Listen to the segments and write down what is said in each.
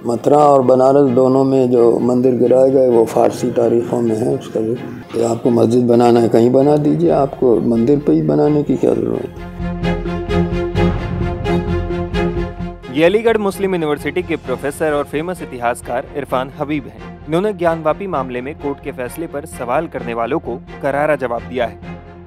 मथुरा और बनारस दोनों में जो मंदिर गिराए गए वो फ़ारसी तारीख़ों में है उसका भी। तो आपको मस्जिद बनाना है कहीं बना दीजिए, आपको मंदिर पे ही बनाने की क्या ज़रूरत है। ये अलीगढ़ मुस्लिम यूनिवर्सिटी के प्रोफेसर और फेमस इतिहासकार इरफान हबीब हैं। इन्होंने ज्ञानवापी मामले में कोर्ट के फैसले पर सवाल करने वालों को करारा जवाब दिया है।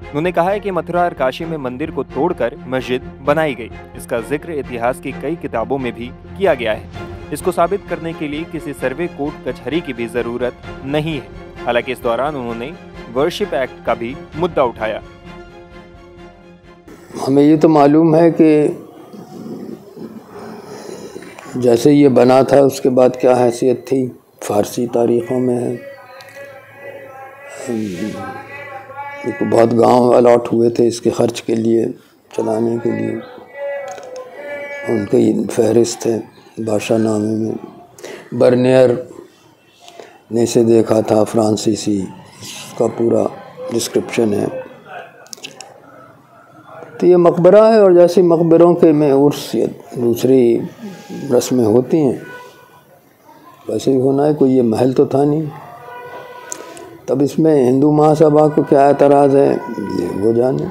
उन्होंने कहा है कि मथुरा और काशी में मंदिर को तोड़कर मस्जिद बनाई गई। इसका जिक्र इतिहास की कई किताबों में भी किया गया है। इसको साबित करने के लिए किसी सर्वे कोर्ट कचहरी की भी जरूरत नहीं है। हालांकि इस दौरान उन्होंने वर्शिप एक्ट का भी मुद्दा उठाया। हमें ये तो मालूम है कि जैसे ये बना था उसके बाद क्या हैसियत थी, फ़ारसी तारीख़ों में है। बहुत गांव अलॉट हुए थे इसके ख़र्च के लिए, चलाने के लिए, उनकी फहरिस्त है बादशाह नामे में। बर्नियर ने इसे देखा था, फ्रांसीसी, इसका पूरा डिस्क्रिप्शन है। तो ये मकबरा है और जैसे मकबरों के में उर्स या दूसरी रस्में होती हैं वैसे ही होना है। कोई ये महल तो था नहीं। तब इसमें हिंदू महासभा को क्या एतराज़ है ये वो जाने।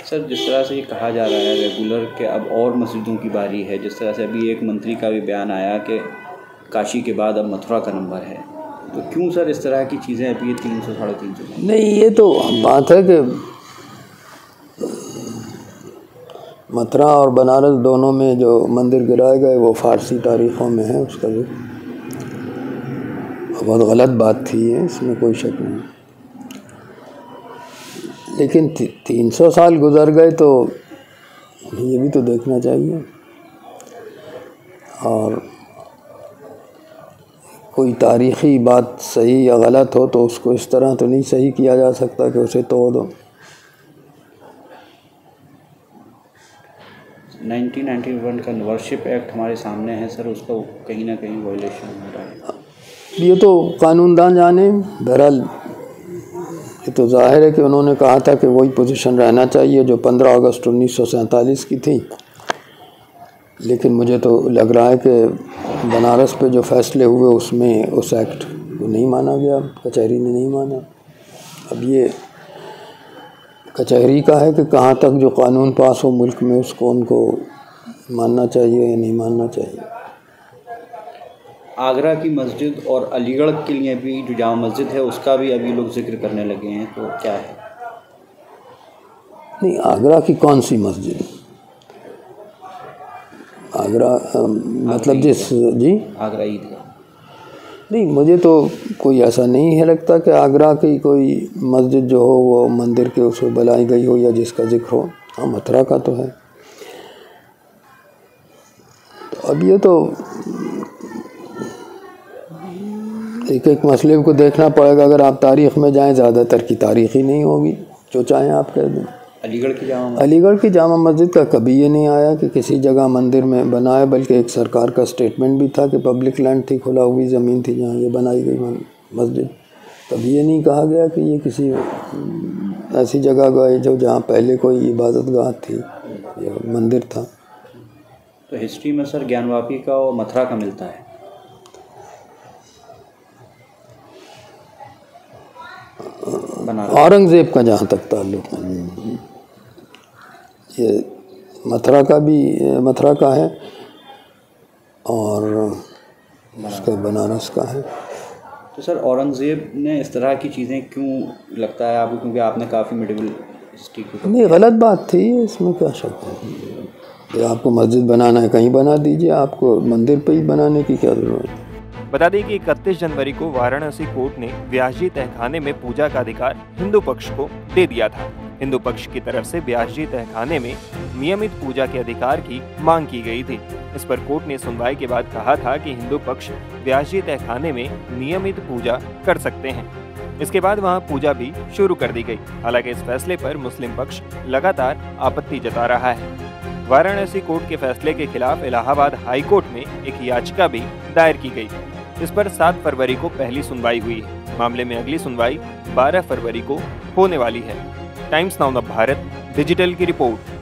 सर, जिस तरह से ये कहा जा रहा है रेगुलर के अब और मस्जिदों की बारी है, जिस तरह से अभी एक मंत्री का भी बयान आया कि काशी के बाद अब मथुरा का नंबर है, तो क्यों सर इस तरह की चीज़ें अभी ये 300 साढ़े 300? नहीं, ये तो बात है कि मथुरा और बनारस दोनों में जो मंदिर गिराए गए वो फ़ारसी तारीख़ों में है उसका भी। बहुत गलत बात थी है, इसमें कोई शक नहीं। लेकिन 300 साल गुजर गए तो ये भी तो देखना चाहिए। और कोई तारीख़ी बात सही या गलत हो तो उसको इस तरह तो नहीं सही किया जा सकता कि उसे तोड़ दो। 1991 का वर्शिप एक्ट हमारे सामने है सर, उसका कहीं ना कहीं वायलेशन हो रहा है। ये तो कानूनदान जाने। बहरहाल ये तो जाहिर है कि उन्होंने कहा था कि वही पोजीशन रहना चाहिए जो 15 अगस्त 1947 की थी। लेकिन मुझे तो लग रहा है कि बनारस पे जो फैसले हुए उसमें उस एक्ट को नहीं माना गया, कचहरी ने नहीं माना। अब ये कचहरी का है कि कहाँ तक जो कानून पास हो मुल्क में उसको उनको मानना चाहिए या नहीं मानना चाहिए। आगरा की मस्जिद और अलीगढ़ के लिए भी जो जामा मस्जिद है उसका भी अभी लोग जिक्र करने लगे हैं, तो क्या है? नहीं, आगरा की कौन सी मस्जिद? आगरा मतलब जिस जी आगरा ईदगाह। नहीं, मुझे तो कोई ऐसा नहीं है लगता कि आगरा की कोई मस्जिद जो हो वो मंदिर के उसमें बनाई गई हो या जिसका जिक्र हो। हाँ, मथुरा का तो है। तो अब ये तो एक एक मसले को देखना पड़ेगा। अगर आप तारीख़ में जाएं ज़्यादातर की तारीख़ ही नहीं होगी, जो चाहें आप कह दें। अलीगढ़ की जामा मस्जिद का कभी ये नहीं आया कि किसी जगह मंदिर में बनाए, बल्कि एक सरकार का स्टेटमेंट भी था कि पब्लिक लैंड थी, खुला हुई ज़मीन थी जहाँ ये बनाई गई मस्जिद। कभी ये नहीं कहा गया कि ये किसी ऐसी जगह गए जो जहाँ पहले कोई इबादतगाह थी या मंदिर था। तो हिस्ट्री में सर ज्ञानवापी का और मथुरा का मिलता है। औरंगज़ेब का जहाँ तक ताल्लुक़ है, ये मथुरा का है और उसका बनारस का है। तो सर औरंगज़ेब ने इस तरह की चीज़ें क्यों लगता है आपको? क्योंकि आपने काफ़ी मेडिवल हिस्ट्री को। नहीं, गलत बात थी, इसमें क्या शक है। आपको मस्जिद बनाना है कहीं बना दीजिए, आपको मंदिर पे ही बनाने की क्या ज़रूरत है। बता दें कि 31 जनवरी को वाराणसी कोर्ट ने व्यासजी तहखाने में पूजा का अधिकार हिंदू पक्ष को दे दिया था। हिंदू पक्ष की तरफ से व्यासजी तहखाने में नियमित पूजा के अधिकार की मांग की गई थी। इस पर कोर्ट ने सुनवाई के बाद कहा था कि हिंदू पक्ष व्यासजी तहखाने में नियमित पूजा कर सकते हैं। इसके बाद वहां पूजा भी शुरू कर दी गई। हालांकि इस फैसले पर मुस्लिम पक्ष लगातार आपत्ति जता रहा है। वाराणसी कोर्ट के फैसले के खिलाफ इलाहाबाद हाई कोर्ट में एक याचिका भी दायर की गई। इस पर 7 फरवरी को पहली सुनवाई हुई है। मामले में अगली सुनवाई 12 फरवरी को होने वाली है। टाइम्स नाउ भारत डिजिटल की रिपोर्ट।